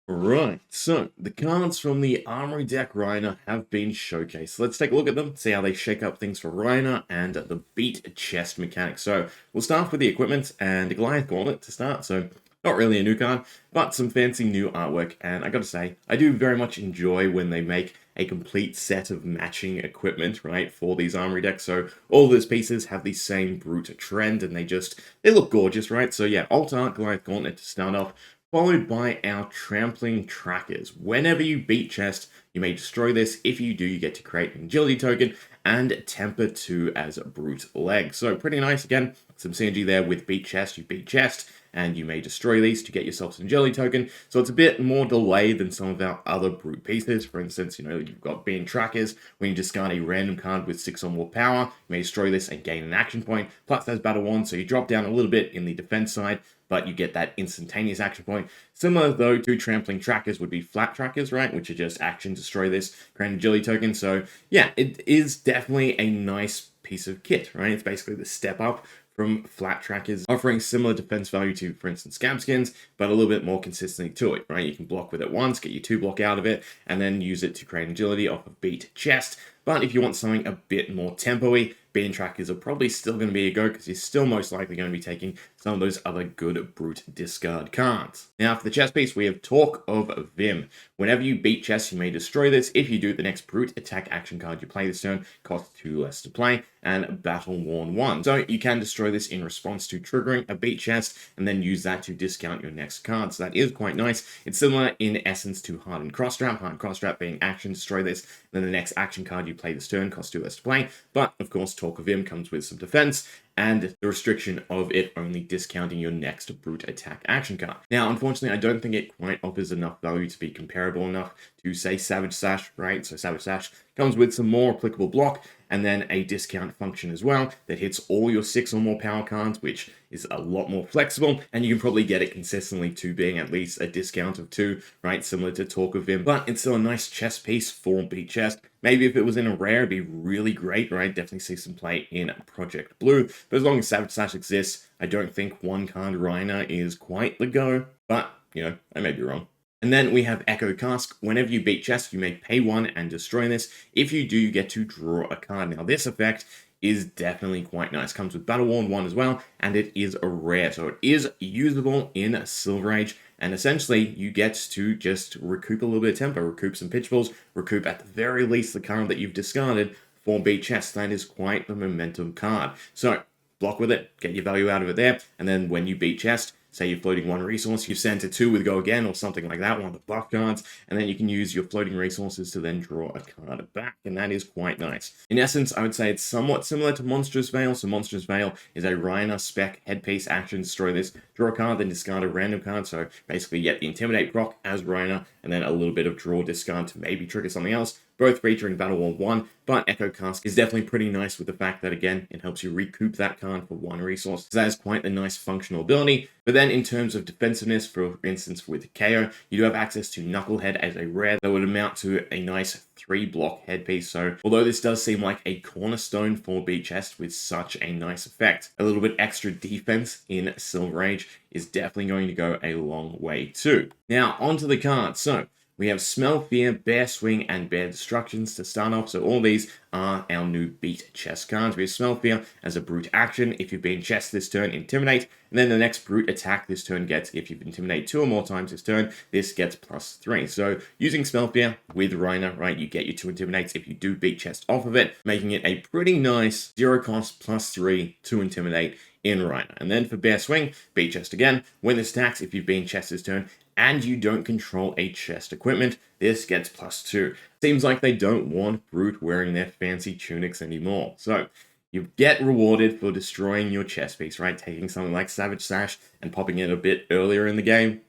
Right, so the cards from the Armory deck Rhinar have been showcased. Let's take a look at them, see how they shake up things for Rhinar and the beat chest mechanic. So we'll start with the equipment and the Goliath Gauntlet to start. So not really a new card, but some fancy new artwork. And I gotta say, I do very much enjoy when they make a complete set of matching equipment, right, for these Armory decks. So all those pieces have the same brute trend and they look gorgeous, right? So yeah, Alt Art Goliath Gauntlet to start off, followed by our trampling trackers. Whenever you beat chest, you may destroy this. If you do, you get to create an agility token and temper 2 as a brute leg. So pretty nice. Again, some synergy there with beat chest. You beat chest, and you may destroy these to get yourself an agility token. So it's a bit more delayed than some of our other brute pieces. For instance, you've got being trackers. When you discard a random card with 6 or more power, you may destroy this and gain an action point. Plus, there's battle wand, so you drop down a little bit in the defense side, but you get that instantaneous action point. Similar, though, to trampling trackers would be flat trackers, right? Which are just action, destroy this, create an agility token. So yeah, it is definitely a nice piece of kit, right? It's basically the step up from flat trackers, offering similar defense value to, for instance, scab skins, but a little bit more consistency to it, right? You can block with it once, get your 2 block out of it, and then use it to create agility off of beat chest. But if you want something a bit more tempo-y, bean trackers are probably still going to be a go because you're still most likely going to be taking some of those other good brute discard cards. Now for the chest piece, we have Talk of Vim. Whenever you beat chest, you may destroy this. If you do, the next brute attack action card you play this turn costs 2 less to play and battle worn 1. So you can destroy this in response to triggering a beat chest and then use that to discount your next card. So that is quite nice. It's similar in essence to Hardened Crossstrap. Hardened Crossstrap being action, destroy this, then the next action card you play this turn costs 2 less to play. But of course, Talk of Vim comes with some defense and the restriction of it only discounting your next brute attack action card. Now, unfortunately, I don't think it quite offers enough value to be comparable enough to, say, Savage Sash, right? So Savage Sash comes with some more applicable block and then a discount function as well that hits all your 6 or more power cards, which is a lot more flexible, and you can probably get it consistently to being at least a discount of 2, right? Similar to Talk of Vim, but it's still a nice chest piece for beat chest. Maybe if it was in a rare, it'd be really great, right? Definitely see some play in Project Blue. But as long as Savage Sash exists, I don't think one card Rhinar is quite the go. But, I may be wrong. And then we have Echo Cask. Whenever you beat chest, you may pay 1 and destroy this. If you do, you get to draw a card. Now, this effect is definitely quite nice. Comes with Battle Worn 1 as well, and it is a rare. So it is usable in Silver Age. And essentially, you get to just recoup a little bit of tempo, recoup some pitch balls, recoup at the very least the card that you've discarded for beat chest. That is quite the momentum card. So block with it, get your value out of it there, and then when you beat chest, say you're floating 1 resource, you send to 2 with Go Again or something like that, one of the buff cards, and then you can use your floating resources to then draw a card back, and that is quite nice. In essence, I would say it's somewhat similar to Monstrous Veil. So Monstrous Veil is a Rhinar spec headpiece action, destroy this, draw a card, then discard a random card. So basically you get the Intimidate proc as Rhinar, and then a little bit of draw discard to maybe trigger something else, both featuring Battle Worn 1, but Echo Cask is definitely pretty nice with the fact that, again, it helps you recoup that card for 1 resource. So that is quite a nice functional ability. But then in terms of defensiveness, for instance with KO, you do have access to Knucklehead as a rare that would amount to a nice 3-block headpiece. So although this does seem like a cornerstone for beat chest with such a nice effect, a little bit extra defense in Silver Age is definitely going to go a long way too. Now onto the cards. So we have Smell Fear, Bear Swing, and Bear Destructions to start off. So all these are our new beat chest cards. We have Smell Fear as a brute action. If you've been chest this turn, Intimidate. And then the next brute attack this turn gets, if you've Intimidate 2 or more times this turn, this gets +3. So using Smell Fear with Rhinar, right, you get your 2 Intimidates if you do beat chest off of it, making it a pretty nice 0 cost +3 to Intimidate in Rhinar. And then for Bear Swing, beat chest again. When this attacks, if you've been chest this turn, and you don't control a chest equipment, this gets +2. Seems like they don't want brute wearing their fancy tunics anymore. So you get rewarded for destroying your chest piece, right? Taking something like Savage Sash and popping it a bit earlier in the game.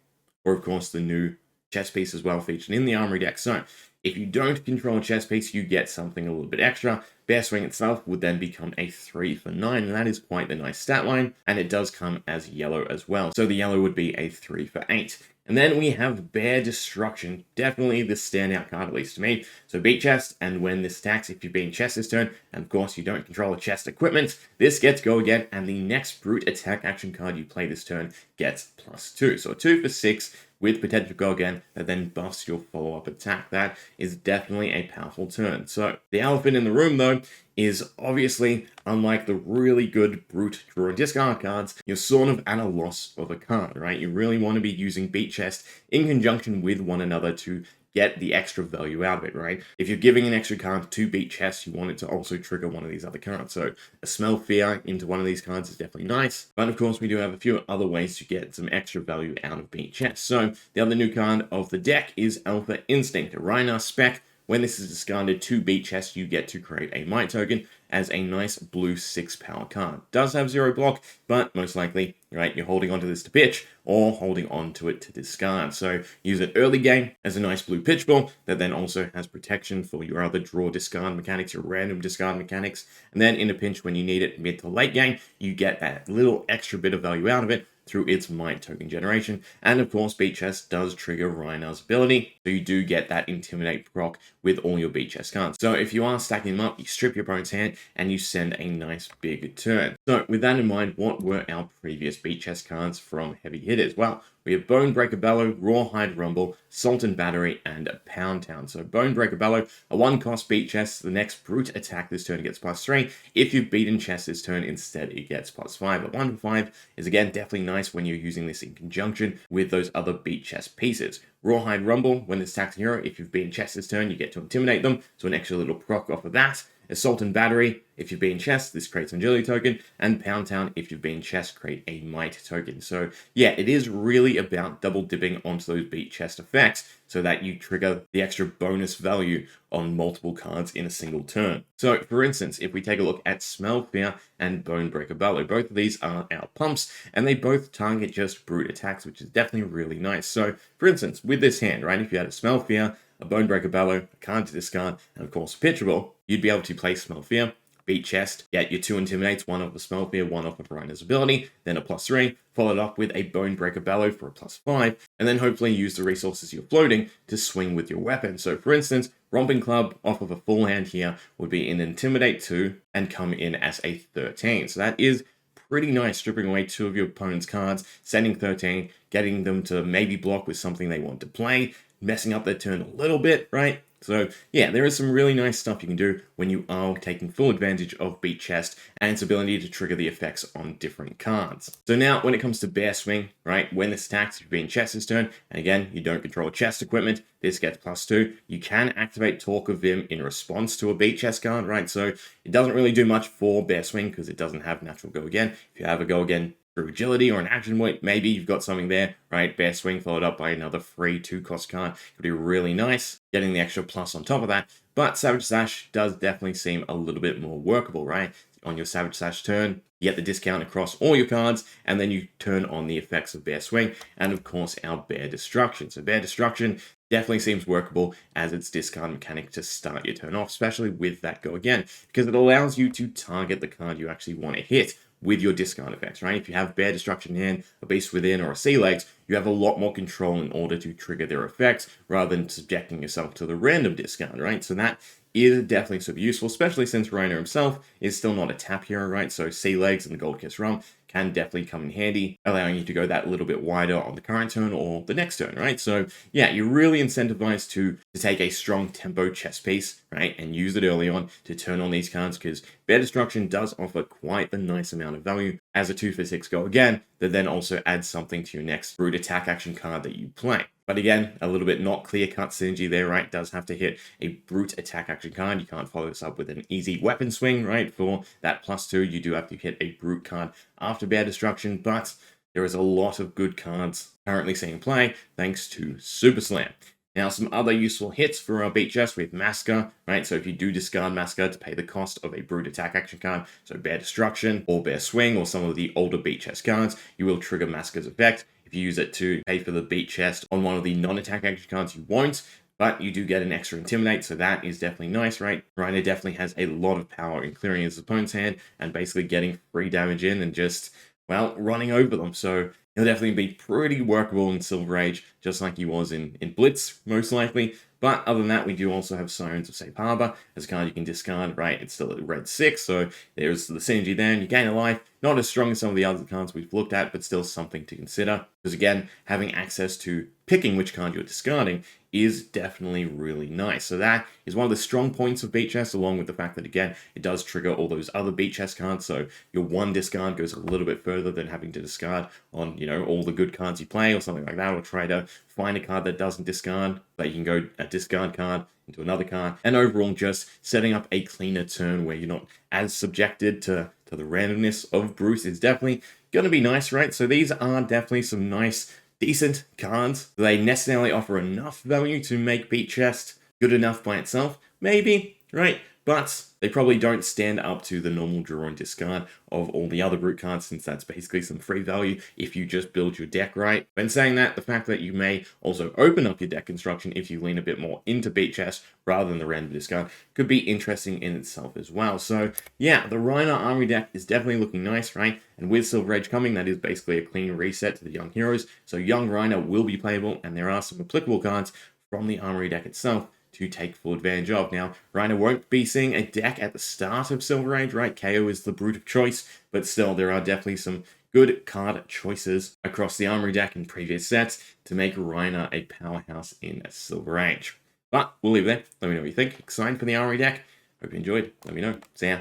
Or of course the new chest piece as well featured in the Armory deck. So if you don't control a chest piece, you get something a little bit extra. Bear Swing itself would then become a 3 for 9, and that is quite the nice stat line, and it does come as yellow as well. So the yellow would be a 3 for 8. And then we have Bear Destruction, definitely the standout card, at least to me. So beat chest, and when this attacks, if you've been chest this turn, and of course you don't control a chest equipment, this gets Go Again, and the next brute attack action card you play this turn gets +2. So 2 for 6 with potential go again that then buffs your follow-up attack. That is definitely a powerful turn. So the elephant in the room, though, is obviously, unlike the really good brute draw and discard cards, you're sort of at a loss of a card, right? You really want to be using beat chest in conjunction with one another to get the extra value out of it, right? If you're giving an extra card to beat chest, you want it to also trigger one of these other cards. So a smell fear into one of these cards is definitely nice. But of course, we do have a few other ways to get some extra value out of beat chest. So the other new card of the deck is Alpha Instinct, a Rhinar spec. When this is discarded to beat chest, you get to create a might token as a nice blue 6 power card. Does have 0 block, but most likely, right, you're holding onto this to pitch or holding onto it to discard. So use it early game as a nice blue pitch ball that then also has protection for your other draw discard mechanics, your random discard mechanics. And then in a pinch when you need it mid to late game, you get that little extra bit of value out of it through its might token generation. And of course, beat chest does trigger Rhinar's ability, so you do get that intimidate proc with all your beat chest cards. So if you are stacking them up, you strip your opponent's hand and you send a nice big turn. So with that in mind, what were our previous beat chest cards from heavy hitters? Well, we have Bonebreaker Bellow, Rawhide Rumble, Salt and Battery, and Pound Town. So Bonebreaker Bellow, a 1-cost beat chest. The next brute attack this turn gets +3. If you've beaten chest this turn, instead it gets +5. But 1 for 5 is again definitely nice when you're using this in conjunction with those other beat chest pieces. Rawhide Rumble, when this attacks a hero, if you've beaten chest this turn, you get to intimidate them. So an extra little proc off of that. Assault and Battery, if you've been chest, this creates an agility token, and Pound Town, if you've been chest, create a might token. So yeah, it is really about double dipping onto those beat chest effects so that you trigger the extra bonus value on multiple cards in a single turn. So for instance, if we take a look at Smell Fear and Bonebreaker Bellow, both of these are our pumps, and they both target just brute attacks, which is definitely really nice. So for instance, with this hand, right, if you had a Smell Fear, a Bonebreaker Bellow, a card to discard, and of course a pitchable, you'd be able to play Smell Fear, beat chest, get your 2 intimidates, 1 off of Smell Fear, 1 off of Rhinor's ability, then a +3, followed up with a Bonebreaker Bellow for a +5, and then hopefully use the resources you're floating to swing with your weapon. So for instance, Romping Club off of a full hand here would be an Intimidate 2 and come in as a 13. So that is pretty nice, stripping away 2 of your opponent's cards, sending 13, getting them to maybe block with something they want to play, messing up their turn a little bit, right? So yeah, there is some really nice stuff you can do when you are taking full advantage of beat chest and its ability to trigger the effects on different cards. So now when it comes to Bear Swing, right, when this attacks, you've been chest's turn, and again, you don't control chest equipment, this gets +2. You can activate Talk of Vim in response to a beat chest card, right? So it doesn't really do much for Bear Swing because it doesn't have natural go again. If you have a go again through agility or an action point, maybe you've got something there, right? Bear Swing followed up by another free 2-cost card could be really nice, getting the extra plus on top of that. But Savage Slash does definitely seem a little bit more workable, right? On your Savage Slash turn, you get the discount across all your cards, and then you turn on the effects of Bear Swing, and of course our Bear Destruction. So Bear Destruction definitely seems workable as its discard mechanic to start your turn off, especially with that go again, because it allows you to target the card you actually want to hit with your discard effects, right? If you have Bear Destruction in hand, a Beast Within, or a Sea Legs, you have a lot more control in order to trigger their effects rather than subjecting yourself to the random discard, right? So that is definitely super useful, especially since Rhinar himself is still not a tap hero, right? So Sea Legs and the Gold Kiss Rum can definitely come in handy, allowing you to go that little bit wider on the current turn or the next turn, right? So yeah, you're really incentivized to take a strong tempo chess piece, right, and use it early on to turn on these cards, because Bear Destruction does offer quite a nice amount of value as a 2 for 6 go again, that then also adds something to your next brute attack action card that you play. But again, a little bit not clear-cut synergy there, right? Does have to hit a brute attack action card. You can't follow this up with an easy weapon swing, right? For that +2, you do have to hit a brute card after Bear Destruction, but there is a lot of good cards currently seeing play thanks to Super Slam. Now, some other useful hits for our beat chest with Massacre, right? So if you do discard Massacre to pay the cost of a brute attack action card, so Bear Destruction or Bear Swing or some of the older beat chest cards, you will trigger Massacre's effect. If you use it to pay for the beat chest on one of the non-attack action cards, you won't, but you do get an extra Intimidate, so that is definitely nice, right? Rhinar definitely has a lot of power in clearing his opponent's hand and basically getting free damage in and just, well, running over them. So he'll definitely be pretty workable in Silver Age, just like he was in Blitz, most likely. But other than that, we do also have Sirens of Safe Harbor as a card you can discard, right? It's still at red 6, so there's the synergy there, and you gain a life. Not as strong as some of the other cards we've looked at, but still something to consider. Because again, having access to picking which card you're discarding is definitely really nice. So that is one of the strong points of beat chest, along with the fact that, again, it does trigger all those other beat chest cards, so your one discard goes a little bit further than having to discard on, all the good cards you play or something like that, or try to find a card that doesn't discard, that you can go a discard card into another card, and overall just setting up a cleaner turn where you're not as subjected to the randomness of Bruce is definitely going to be nice, right? So these are definitely some nice, decent cards. They necessarily offer enough value to make beat chest good enough by itself, maybe, right? But they probably don't stand up to the normal draw and discard of all the other brute cards, since that's basically some free value if you just build your deck right. When saying that, the fact that you may also open up your deck construction if you lean a bit more into beat chest rather than the random discard could be interesting in itself as well. So yeah, the Rhinar Armory deck is definitely looking nice, right? And with Silver Age coming, that is basically a clean reset to the young heroes. So young Rhinar will be playable, and there are some applicable cards from the Armory deck itself to take full advantage of. Now, Rhinar won't be seeing a deck at the start of Silver Age, right? KO is the brute of choice, but still, there are definitely some good card choices across the Armory deck in previous sets to make Rhinar a powerhouse in Silver Age. But we'll leave it there. Let me know what you think. Excited for the Armory deck? Hope you enjoyed. Let me know. See ya.